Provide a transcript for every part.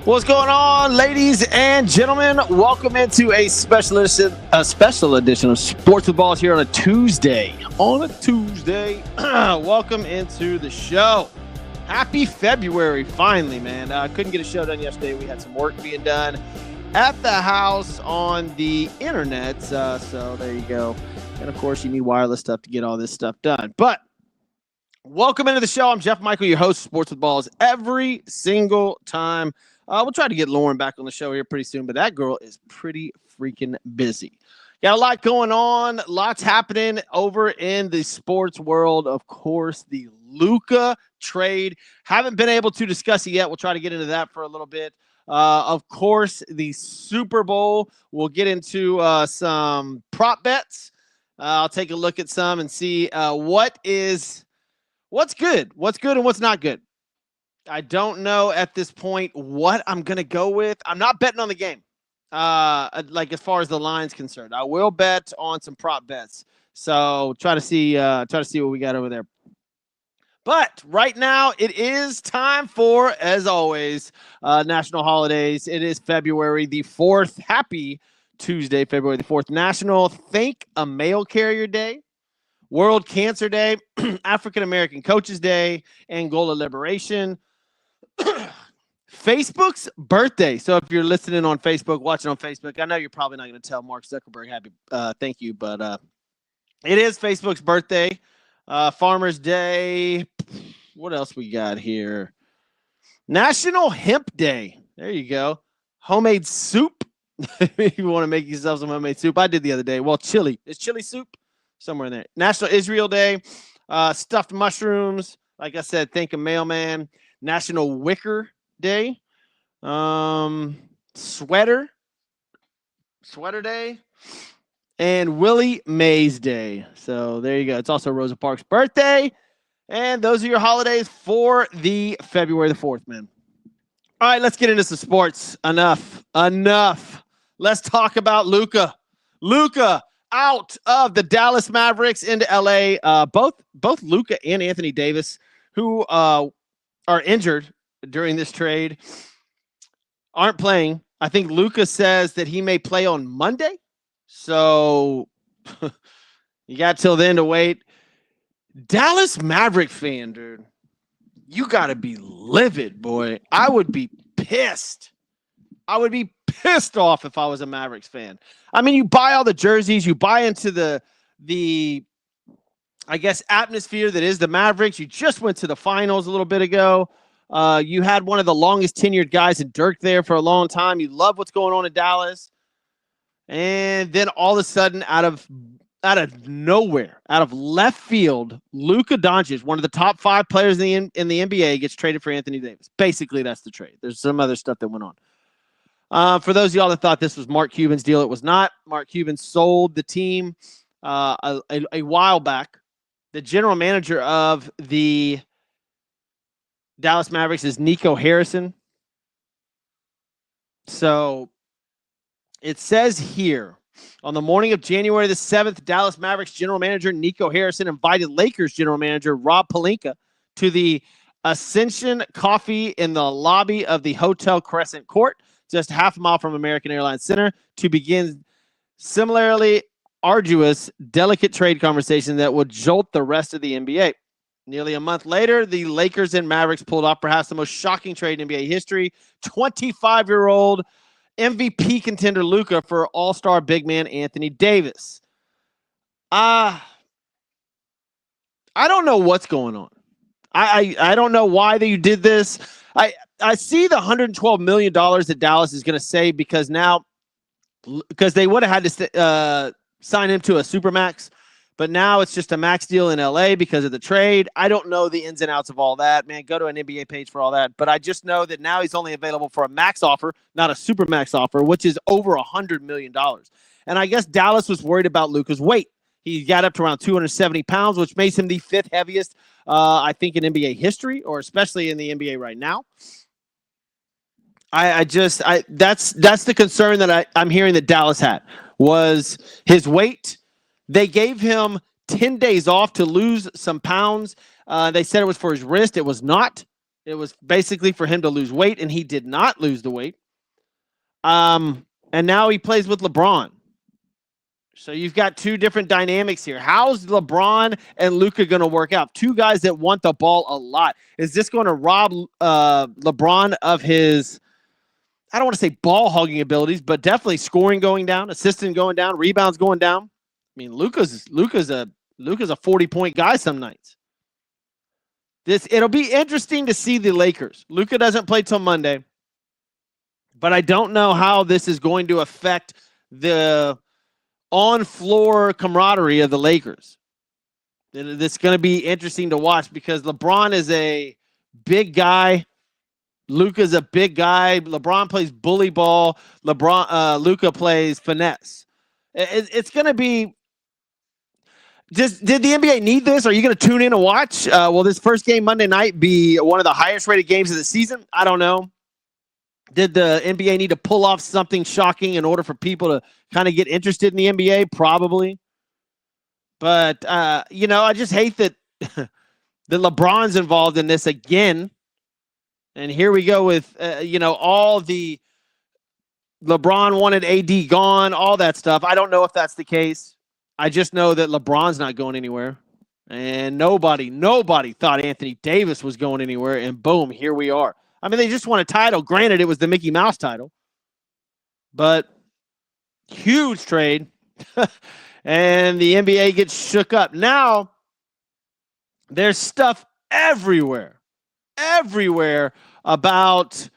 What's going on, ladies and gentlemen? Welcome into a special edition of Sports with Balls here on a Tuesday. Welcome into the show. Happy February, finally, man. Couldn't get a show done yesterday. We had some work being done at the house on the internet. So there you go. And of course, you need wireless stuff to get all this stuff done. But welcome into the show. I'm Jeff Michael, your host of Sports with Balls, every single time. We'll try to get Lauren back on the show here pretty soon, but that girl is pretty freaking busy. Got a lot going on, lots happening over in the sports world. Of course, the Luka trade. Haven't been able to discuss it yet. We'll try to get into that for a little bit. Of course, the Super Bowl. We'll get into some prop bets. I'll take a look at some and see what's good and what's not good. I don't know at this point what I'm going to go with. I'm not betting on the game, like as far as the line's concerned. I will bet on some prop bets. So try to see what we got over there. But right now it is time for, as always, national holidays. It is February the 4th. Happy Tuesday, February the 4th. National Thank a Mail Carrier Day, World Cancer Day, African American Coaches Day, Angola Liberation. Facebook's birthday. So if you're listening on Facebook, watching on Facebook, I know you're probably not going to tell Mark Zuckerberg happy thank you, but it is Facebook's birthday. Farmers Day. What else we got here? National Hemp Day. There you go. Homemade soup. If you want to make yourself some homemade soup. I did the other day. Well, chili. Is chili soup? Somewhere in there. National Israel Day. Stuffed mushrooms. Like I said, thank a mailman. National Wicker Day. Sweater Day. And Willie Mays Day. So there you go. It's also Rosa Parks' birthday. And those are your holidays for the February the 4th, man. All right, let's get into some sports. Enough. Let's talk about Luka. Luka out of the Dallas Mavericks into LA. Both Luka and Anthony Davis, who are injured during this trade, aren't playing. I think Luka says that he may play on Monday. So you got till then to wait. Dallas Maverick fan, dude. You got to be livid, boy. I would be pissed. I would be pissed off if I was a Mavericks fan. I mean, you buy all the jerseys. You buy into the I guess, atmosphere that is the Mavericks. You just went to the finals a little bit ago. You had one of the longest tenured guys in Dirk there for a long time. You love what's going on in Dallas. And then all of a sudden, out of nowhere, out of left field, Luka Doncic, one of the top 5 players in the NBA, gets traded for Anthony Davis. Basically, that's the trade. There's some other stuff that went on. For those of y'all that thought this was Mark Cuban's deal, it was not. Mark Cuban sold the team a while back. The general manager of the Dallas Mavericks is Nico Harrison. So it says here, on the morning of January the 7th, Dallas Mavericks general manager Nico Harrison invited Lakers general manager Rob Pelinka to the Ascension Coffee in the lobby of the Hotel Crescent Court, just half a mile from American Airlines Center, to begin similarly arduous, delicate trade conversation that would jolt the rest of the NBA. Nearly a month later, the Lakers and Mavericks pulled off perhaps the most shocking trade in NBA history. 25-year-old MVP contender Luka for all-star big man Anthony Davis. I don't know what's going on. I don't know why you did this. I see the $112 million that Dallas is going to save because they would have had to sign him to a supermax, but now it's just a max deal in LA because of the trade. I don't know the ins and outs of all that, man. Go to an NBA page for all that. But I just know that now he's only available for a max offer, not a supermax offer, which is over $100 million. And I guess Dallas was worried about Luka's weight. He got up to around 270 pounds, which makes him the 5th heaviest, I think, in NBA history, or especially in the NBA right now. That's the concern that I'm hearing that Dallas had, was his weight. They gave him 10 days off to lose some pounds. They said it was for his wrist. It was not. It was basically for him to lose weight, and he did not lose the weight. And now he plays with LeBron. So you've got two different dynamics here. How's LeBron and Luka going to work out? Two guys that want the ball a lot. Is this going to rob LeBron of his, I don't want to say ball hogging abilities, but definitely scoring going down, assisting going down, rebounds going down? I mean, Luka's a 40-point guy some nights. It'll be interesting to see the Lakers. Luka doesn't play till Monday, but I don't know how this is going to affect the on-floor camaraderie of the Lakers. It's going to be interesting to watch because LeBron is a big guy. Luka's a big guy. LeBron plays bully ball. Luka plays finesse. It's going to be. Did the NBA need this? Are you going to tune in and watch? Will this first game Monday night be one of the highest rated games of the season? I don't know. Did the NBA need to pull off something shocking in order for people to kind of get interested in the NBA? Probably. But, I just hate that the LeBron's involved in this again. And here we go with, all the LeBron wanted AD gone, all that stuff. I don't know if that's the case. I just know that LeBron's not going anywhere. And nobody thought Anthony Davis was going anywhere. And boom, here we are. I mean, they just won a title. Granted, it was the Mickey Mouse title. But huge trade. And the NBA gets shook up. Now, there's stuff everywhere about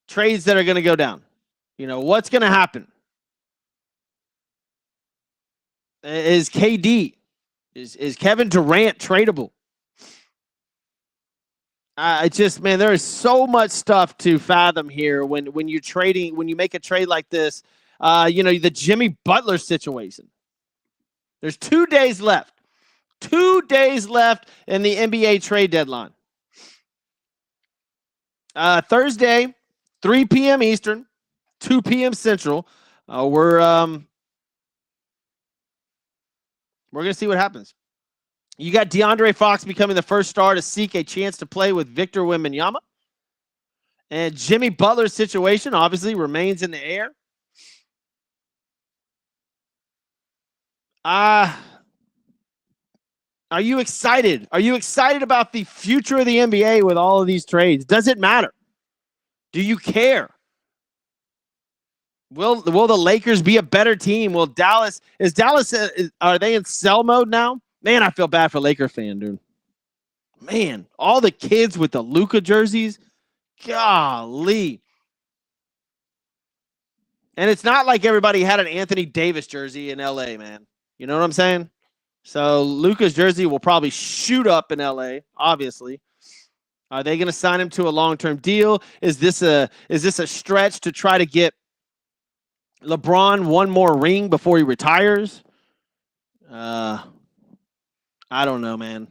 trades that are going to go down. What's going to happen? Is KD, is Kevin Durant tradable? There is so much stuff to fathom here when you're trading, when you make a trade like this. The Jimmy Butler situation. There's 2 days left. 2 days left in the NBA trade deadline. Thursday, 3 p.m. Eastern, 2 p.m. Central. We're going to see what happens. You got DeAndre Fox becoming the first star to seek a chance to play with Victor Wembanyama. And Jimmy Butler's situation obviously remains in the air. Are you excited? Are you excited about the future of the NBA with all of these trades? Does it matter? Do you care? Will the Lakers be a better team? Are they in sell mode now? Man, I feel bad for Laker fan, dude. Man, all the kids with the Luka jerseys. Golly. And it's not like everybody had an Anthony Davis jersey in LA, man. You know what I'm saying? So Luka's jersey will probably shoot up in LA, obviously. Are they going to sign him to a long-term deal? Is this a stretch to try to get LeBron one more ring before he retires? I don't know, man.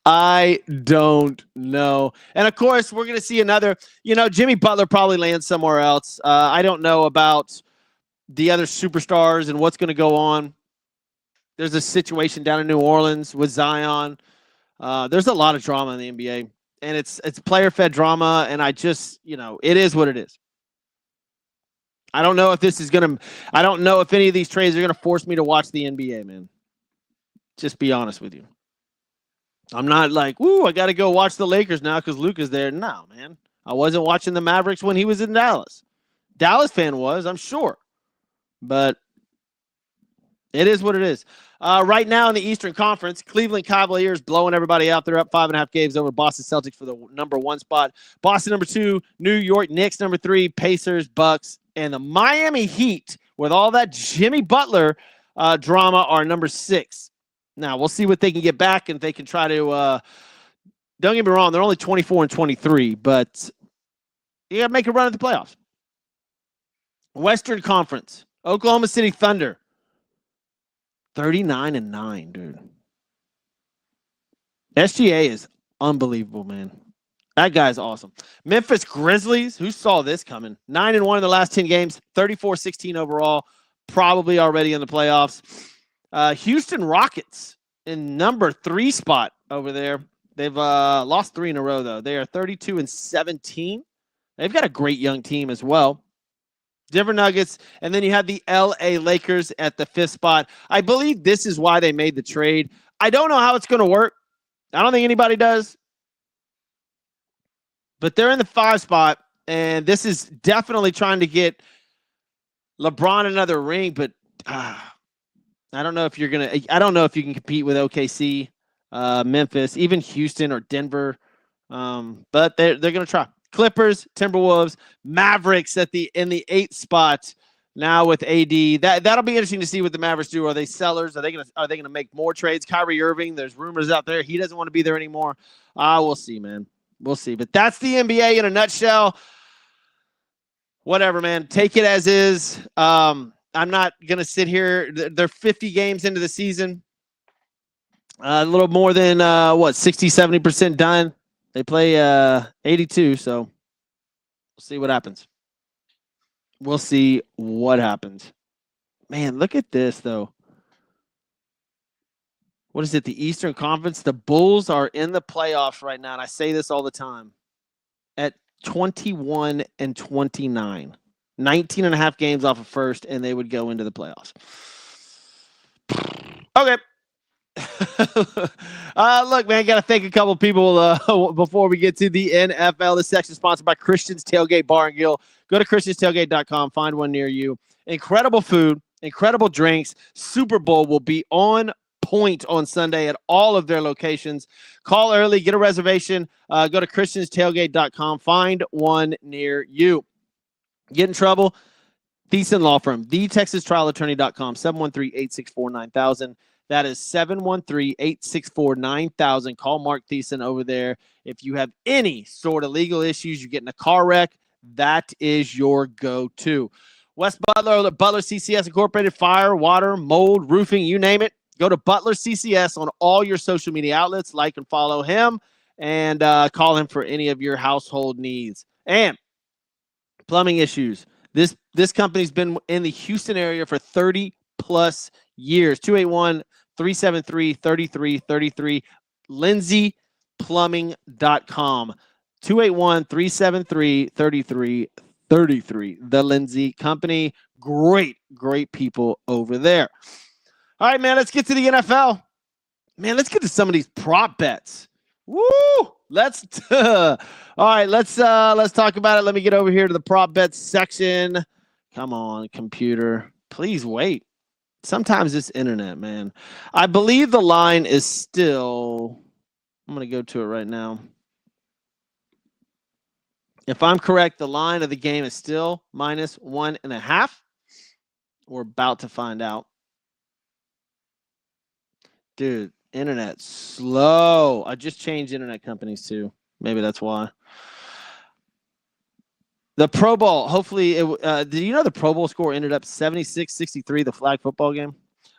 I don't know. And of course, we're going to see another, Jimmy Butler probably lands somewhere else. I don't know about the other superstars and what's going to go on. There's a situation down in New Orleans with Zion. There's a lot of drama in the NBA, and it's player-fed drama, and I just, it is what it is. I don't know if I don't know if any of these trades are going to force me to watch the NBA, man. Just be honest with you. I'm not like, I got to go watch the Lakers now because Luka's there. No, man. I wasn't watching the Mavericks when he was in Dallas. Dallas fan was, I'm sure. But it is what it is. Right now in the Eastern Conference, Cleveland Cavaliers blowing everybody out. They're up 5.5 games over Boston Celtics for the number 1 spot. Boston number 2, New York Knicks number 3, Pacers, Bucks, and the Miami Heat with all that Jimmy Butler drama are number 6. Now we'll see what they can get back and if they can try to. Don't get me wrong, they're only 24-23, but you got to make a run at the playoffs. Western Conference, Oklahoma City Thunder. 39-9, dude. SGA is unbelievable, man. That guy's awesome. Memphis Grizzlies, who saw this coming? 9-1 in the last 10 games, 34-16 overall, probably already in the playoffs. Houston Rockets in number 3 spot over there. They've lost 3 in a row, though. They are 32-17. They've got a great young team as well. Denver Nuggets, and then you have the LA Lakers at the 5th spot. I believe this is why they made the trade. I don't know how it's going to work. I don't think anybody does. But they're in the 5 spot, and this is definitely trying to get LeBron another ring, but I don't know if you're going to – I don't know if you can compete with OKC, Memphis, even Houston or Denver. But they're going to try. Clippers, Timberwolves, Mavericks in the 8th spot now with AD. That'll be interesting to see what the Mavericks do. Are they sellers? Are they gonna make more trades? Kyrie Irving, there's rumors out there he doesn't want to be there anymore. We'll see, man. We'll see. But that's the NBA in a nutshell. Whatever, man. Take it as is. I'm not gonna sit here. They're 50 games into the season. A little more than 60-70% done. They play 82, so we'll see what happens. We'll see what happens. Man, look at this, though. What is it, the Eastern Conference? The Bulls are in the playoffs right now, and I say this all the time, at 21-29. 19 and a half games off of first, and they would go into the playoffs. Okay. Look, man, got to thank a couple people before we get to the NFL. This section is sponsored by Christian's Tailgate Bar and Grill. Go to christianstailgate.com, find one near you. Incredible food, incredible drinks. Super Bowl will be on point on Sunday at all of their locations. Call early, get a reservation. Go to christianstailgate.com, find one near you. Get in trouble? Thiessen Law Firm, thetexastrialattorney.com, 713-864-9000. That is 713-864-9000. Call Mark Thiessen over there. If you have any sort of legal issues, you get in a car wreck, that is your go-to. West Butler, Butler CCS Incorporated, fire, water, mold, roofing, you name it. Go to Butler CCS on all your social media outlets. Like and follow him, and call him for any of your household needs. And plumbing issues. This company's been in the Houston area for 30-plus years. 281-373-3333. LindsayPlumbing.com. 281-373-3333. The Lindsay Company. Great people over there. All right, man, let's get to the NFL. Man, let's get to some of these prop bets. Woo! All right, let's talk about it. Let me get over here to the prop bets section. Come on, computer. Please wait. Sometimes this internet, man. I believe the line is still, I'm going to go to it right now. If I'm correct, the line of the game is still -1.5. We're about to find out. Dude, internet's slow. I just changed internet companies too. Maybe that's why. The Pro Bowl, hopefully, did you know the Pro Bowl score ended up 76-63, the flag football game?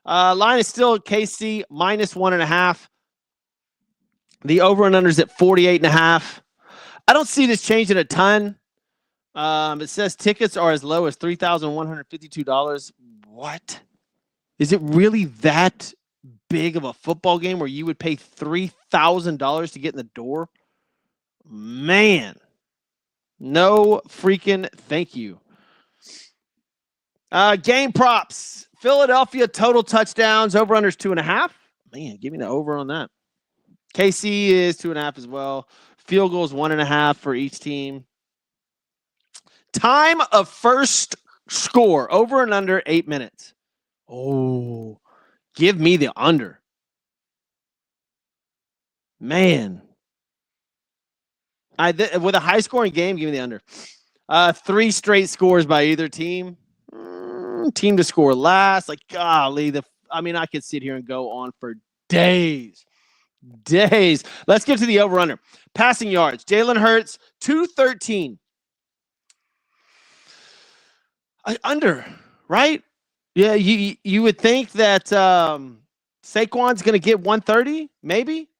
Line is still KC -1.5. The over and under is at 48.5. I don't see this changing a ton. It says tickets are as low as $3,152. What? Is it really that big of a football game where you would pay $3,000 to get in the door? Man. No freaking thank you. Game props. Philadelphia total touchdowns. Over unders 2.5. Man, give me the over on that. KC is 2.5 as well. Field goals 1.5 for each team. Time of first score. Over and under 8 minutes. Oh, give me the under. Man. With a high-scoring game, give me the under. 3 straight scores by either team. Team to score last. Like, golly. I could sit here and go on for days. Let's get to the over-under. Passing yards. Jalen Hurts, 213. Under, right? Yeah, you would think that Saquon's going to get 130, maybe.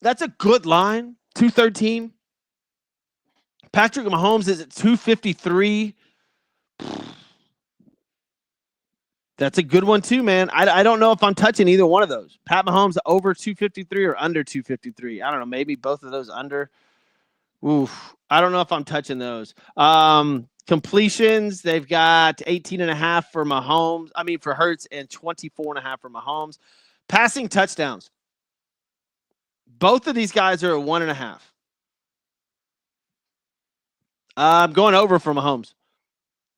That's a good line. 213. Patrick Mahomes is at 253. That's a good one too, man. I don't know if I'm touching either one of those. Pat Mahomes over 253 or under 253. I don't know. Maybe both of those under. Oof. I don't know if I'm touching those. Completions, they've got 18.5 for Mahomes. I mean, for Hurts, and 24.5 for Mahomes. Passing touchdowns. Both of these guys are at 1.5. I'm going over for Mahomes.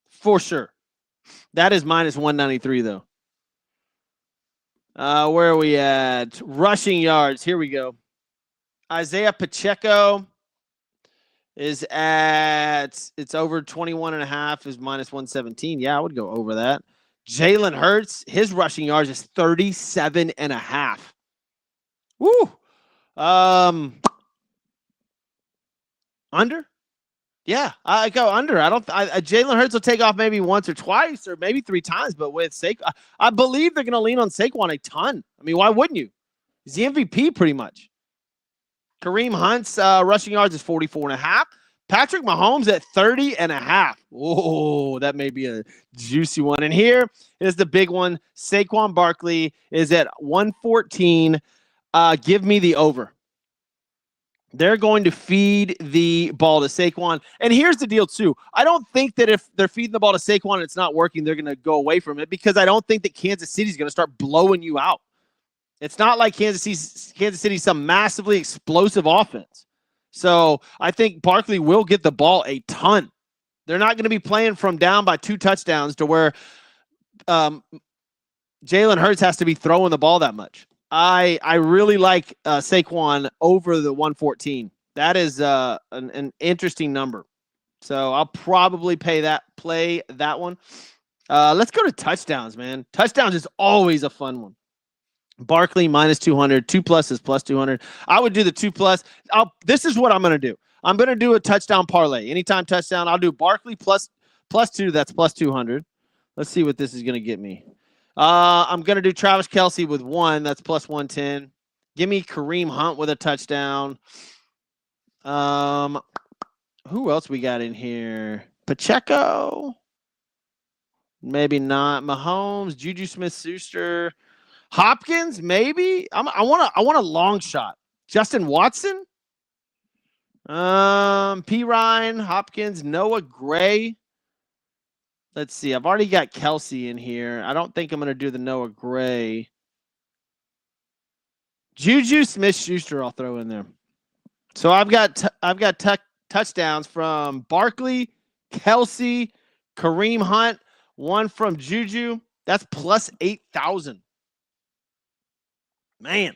For sure. That is minus 193, though. Where are we at? Rushing yards. Here we go. Isaiah Pacheco is it's over 21.5, is minus 117. Yeah, I would go over that. Jalen Hurts, his rushing yards is 37.5. Woo. Under? Yeah, I go under. Jalen Hurts will take off maybe once or twice or maybe 3 times, but with Saquon, I believe they're going to lean on Saquon a ton. I mean, why wouldn't you? He's the MVP pretty much. Kareem Hunt's rushing yards is 44.5. Patrick Mahomes at 30.5. Oh, that may be a juicy one. And here is the big one. Saquon Barkley is at 114. Give me the over. They're going to feed the ball to Saquon. And here's the deal, too. I don't think that if they're feeding the ball to Saquon and it's not working, they're going to go away from it, because I don't think that Kansas City is going to start blowing you out. It's not like Kansas City's some massively explosive offense. So I think Barkley will get the ball a ton. They're not going to be playing from down by 2 touchdowns to where Jalen Hurts has to be throwing the ball that much. I really like Saquon over the 114. That is an interesting number. So I'll probably play that one. Let's go to touchdowns, man. Touchdowns is always a fun one. Barkley minus 200. 2+ is plus 200. I would do the 2+. This is what I'm going to do. I'm going to do a touchdown parlay. Anytime touchdown, I'll do Barkley plus 2. That's plus 200. Let's see what this is going to get me. I'm going to do Travis Kelce with 1. That's plus 110. Give me Kareem Hunt with a touchdown. Who else we got in here? Pacheco. Maybe not. Mahomes, Juju Smith-Schuster. Hopkins, maybe. I want a long shot. Justin Watson. P. Ryan, Hopkins, Noah Gray. Let's see. I've already got Kelce in here. I don't think I'm going to do the Noah Gray. Juju Smith-Schuster I'll throw in there. So I've got touchdowns from Barkley, Kelce, Kareem Hunt, 1 from Juju. That's plus 8,000. Man.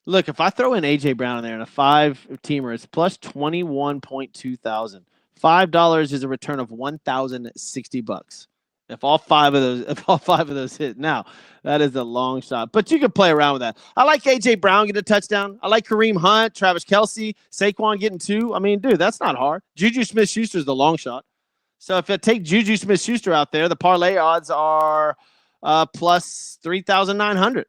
Look, if I throw in A.J. Brown in there and a 5-teamer, it's plus 21.2 thousand. $5 is a return of $1,060. If all five of those hit. Now, that is a long shot, but you can play around with that. I like A.J. Brown getting a touchdown. I like Kareem Hunt, Travis Kelce, Saquon getting 2. I mean, dude, that's not hard. Juju Smith-Schuster is the long shot. So if I take Juju Smith-Schuster out there, the parlay odds are plus 3,900.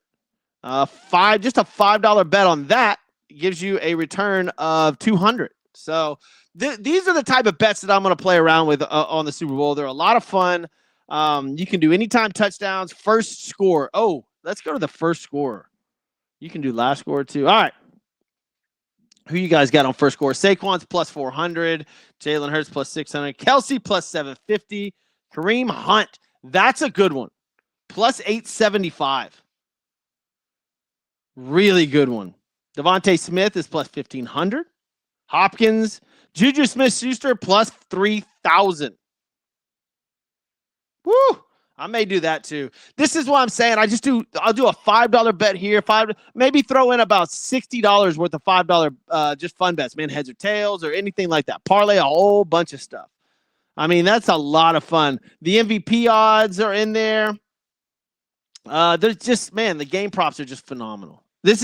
Just a $5 bet on that gives you a return of 200. So these are the type of bets that I'm going to play around with on the Super Bowl. They're a lot of fun. You can do anytime touchdowns, first score. Oh, let's go to the first score. You can do last score too. All right. Who you guys got on first score? Saquon's plus 400. Jalen Hurts plus 600. Kelce plus 750. Kareem Hunt. That's a good one. Plus 875. Really good one. Devontae Smith is plus 1,500. Hopkins. Juju Smith-Schuster plus 3,000. Woo! I may do that too. This is what I'm saying. I'll do a $5 bet here. Maybe throw in about $60 worth of $5 just fun bets, man, heads or tails or anything like that. Parlay a whole bunch of stuff. I mean, that's a lot of fun. The MVP odds are in there. There's just, man, the game props are just phenomenal. This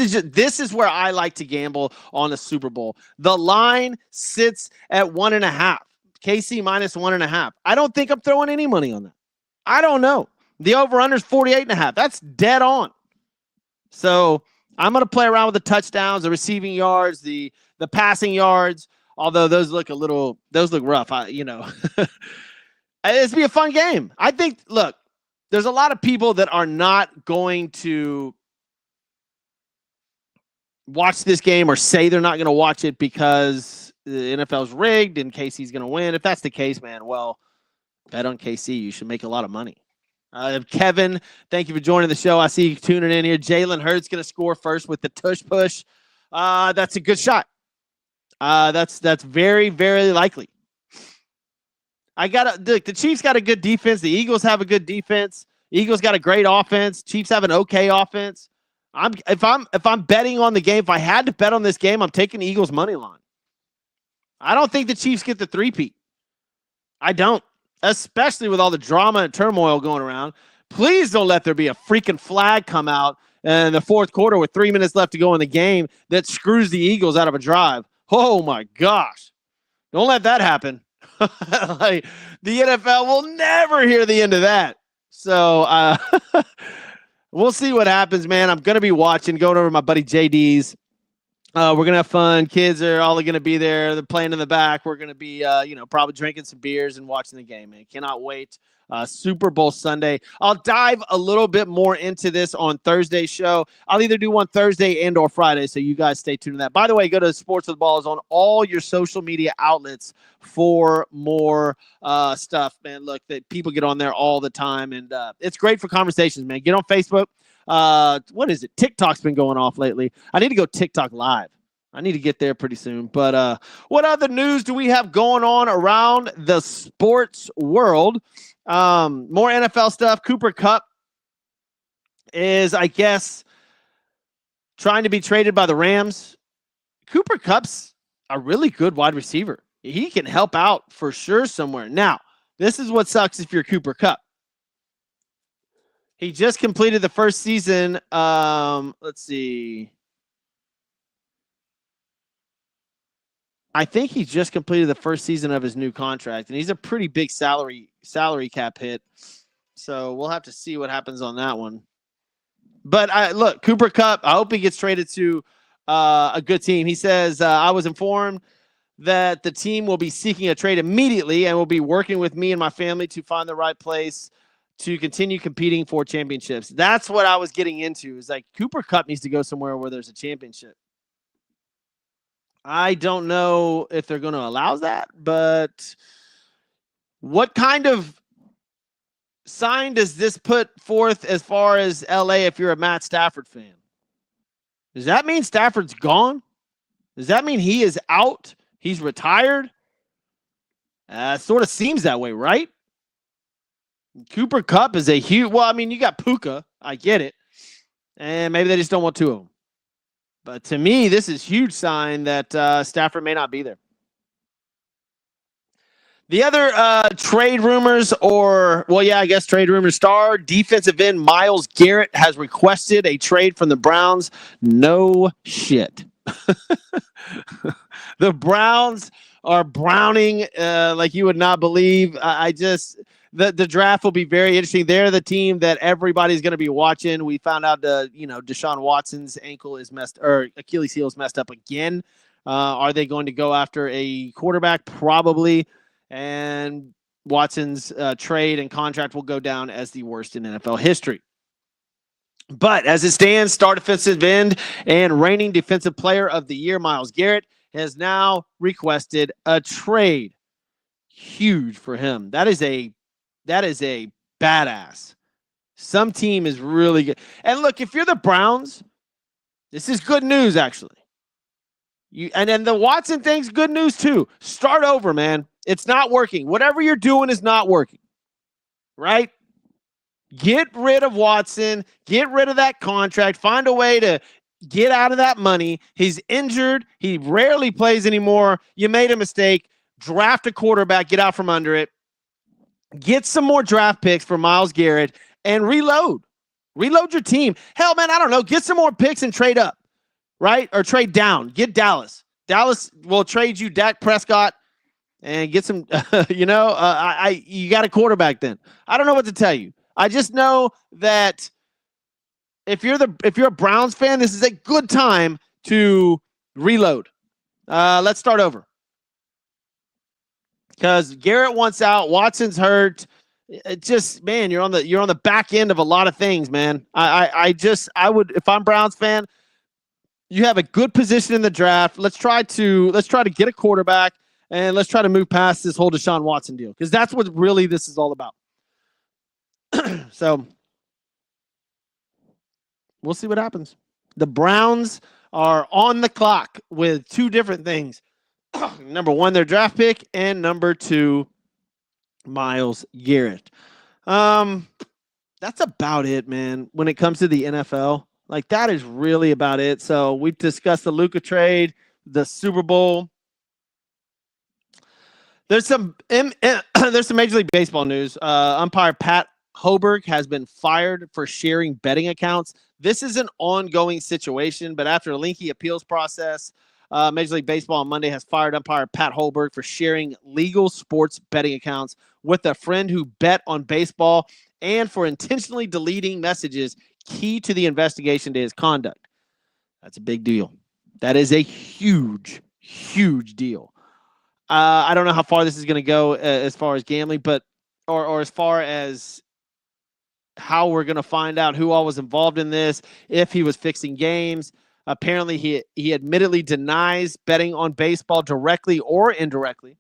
is where I like to gamble on the Super Bowl. The line sits at 1.5. KC minus 1.5. I don't think I'm throwing any money on that. I don't know. The over-under is 48.5. That's dead on. So I'm going to play around with the touchdowns, the receiving yards, the passing yards. Although those look rough. It's be a fun game. I think. Look, there's a lot of people that are not going to watch this game or say they're not going to watch it because the NFL's rigged and KC's going to win. If that's the case, man, well, bet on KC. You should make a lot of money. Kevin, thank you for joining the show. I see you tuning in here. Jalen Hurts going to score first with the tush push. That's a good shot. That's very, very likely. The Chiefs got a good defense. The Eagles have a good defense. Eagles got a great offense. Chiefs have an okay offense. If I'm betting on the game, if I had to bet on this game, I'm taking the Eagles money line. I don't think the Chiefs get the three-peat. I don't, especially with all the drama and turmoil going around. Please don't let there be a freaking flag come out in the fourth quarter with 3 minutes left to go in the game that screws the Eagles out of a drive. Oh my gosh. Don't let that happen. Like, the NFL will never hear the end of that. So we'll see what happens, man. I'm going to be watching, going over to my buddy JD's. We're going to have fun. Kids are all going to be there. They're playing in the back. We're going to be, probably drinking some beers and watching the game, man. Cannot wait. Super Bowl Sunday. I'll dive a little bit more into this on Thursday's show. I'll either do one Thursday and or Friday, so you guys stay tuned to that. By the way, go to Sports with Balls on all your social media outlets for more stuff, man. Look, that people get on there all the time, and it's great for conversations, man. Get on Facebook. What is it? TikTok's been going off lately. I need to go TikTok live. I need to get there pretty soon. But what other news do we have going on around the sports world? More NFL stuff. Cooper Kupp is, I guess, trying to be traded by the Rams. Cooper Kupp's a really good wide receiver. He can help out for sure somewhere. Now, this is what sucks if you're Cooper Kupp. He just completed the first season. Let's see. I think he just completed the first season of his new contract, and he's a pretty big salary cap hit. So we'll have to see what happens on that one. But look, Cooper Kupp, I hope he gets traded to a good team. He says, I was informed that the team will be seeking a trade immediately and will be working with me and my family to find the right place to continue competing for championships. That's what I was getting into. Is like Cooper Kupp needs to go somewhere where there's a championship. I don't know if they're going to allow that, but what kind of sign does this put forth as far as LA if you're a Matt Stafford fan? Does that mean Stafford's gone? Does that mean he is out? He's retired? Sort of seems that way, right? Cooper Kupp is a huge... Well, I mean, you got Puka. I get it. And maybe they just don't want two of them. But to me, this is a huge sign that Stafford may not be there. The other trade rumors I guess trade rumors star defensive end Myles Garrett has requested a trade from the Browns. No shit. The Browns are browning like you would not believe. The draft will be very interesting. They're the team that everybody's going to be watching. We found out Deshaun Watson's Achilles heel is messed up again. Are they going to go after a quarterback? Probably. And Watson's trade and contract will go down as the worst in NFL history. But as it stands, star defensive end and reigning defensive player of the year, Myles Garrett, has now requested a trade. Huge for him. That is a badass. Some team is really good. And look, if you're the Browns, this is good news, actually. And then the Watson thing's good news, too. Start over, man. It's not working. Whatever you're doing is not working. Right? Get rid of Watson. Get rid of that contract. Find a way to get out of that money. He's injured. He rarely plays anymore. You made a mistake. Draft a quarterback. Get out from under it. Get some more draft picks for Myles Garrett and reload. Reload your team. Hell, man, I don't know. Get some more picks and trade up, right? Or trade down. Get Dallas. Dallas will trade you Dak Prescott and get some, you got a quarterback then. I don't know what to tell you. I just know that if you're a Browns fan, this is a good time to reload. Let's start over. Because Garrett wants out. Watson's hurt. it just, man, you're on the back end of a lot of things, man. I would, if I'm Browns fan, you have a good position in the draft. Let's try to get a quarterback, and let's try to move past this whole Deshaun Watson deal, because that's what really this is all about. So we'll see what happens. The Browns are on the clock with two different things. Number one, their draft pick, and number two, Myles Garrett. That's about it, man. When it comes to the NFL, like, that is really about it. So we've discussed the Luka trade, the Super Bowl. There's some Major League Baseball news. Umpire Pat Hoberg has been fired for sharing betting accounts. This is an ongoing situation, but after a lengthy appeals process, Major League Baseball on Monday has fired umpire Pat Hoberg for sharing legal sports betting accounts with a friend who bet on baseball, and for intentionally deleting messages key to the investigation to his conduct. That's a big deal. That is a huge, huge deal. I don't know how far this is going to go as far as gambling, but or as far as how we're going to find out who all was involved in this, if he was fixing games. Apparently, he admittedly denies betting on baseball directly or indirectly.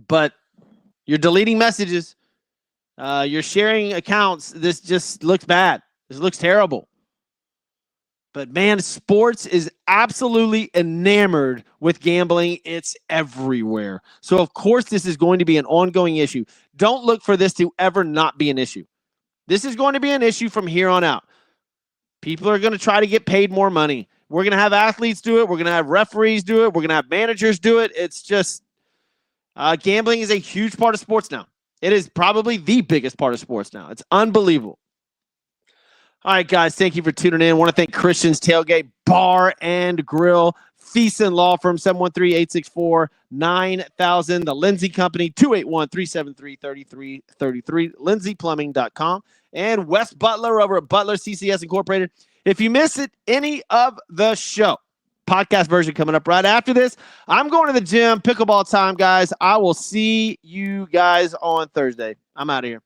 But you're deleting messages. You're sharing accounts. This just looks bad. This looks terrible. But, man, sports is absolutely enamored with gambling. It's everywhere. So, of course, this is going to be an ongoing issue. Don't look for this to ever not be an issue. This is going to be an issue from here on out. People are going to try to get paid more money. We're going to have athletes do it. We're going to have referees do it. We're going to have managers do it. It's just gambling is a huge part of sports now. It is probably the biggest part of sports now. It's unbelievable. All right, guys, thank you for tuning in. I want to thank Christian's Tailgate Bar and Grill, Thiessen Law Firm, 713-864-9000, the Lindsay Company, 281-373-3333, lindsayplumbing.com, and West Butler over at Butler CCS Incorporated. If you miss any of the show, podcast version coming up right after this. I'm going to the gym, pickleball time, guys. I will see you guys on Thursday. I'm out of here.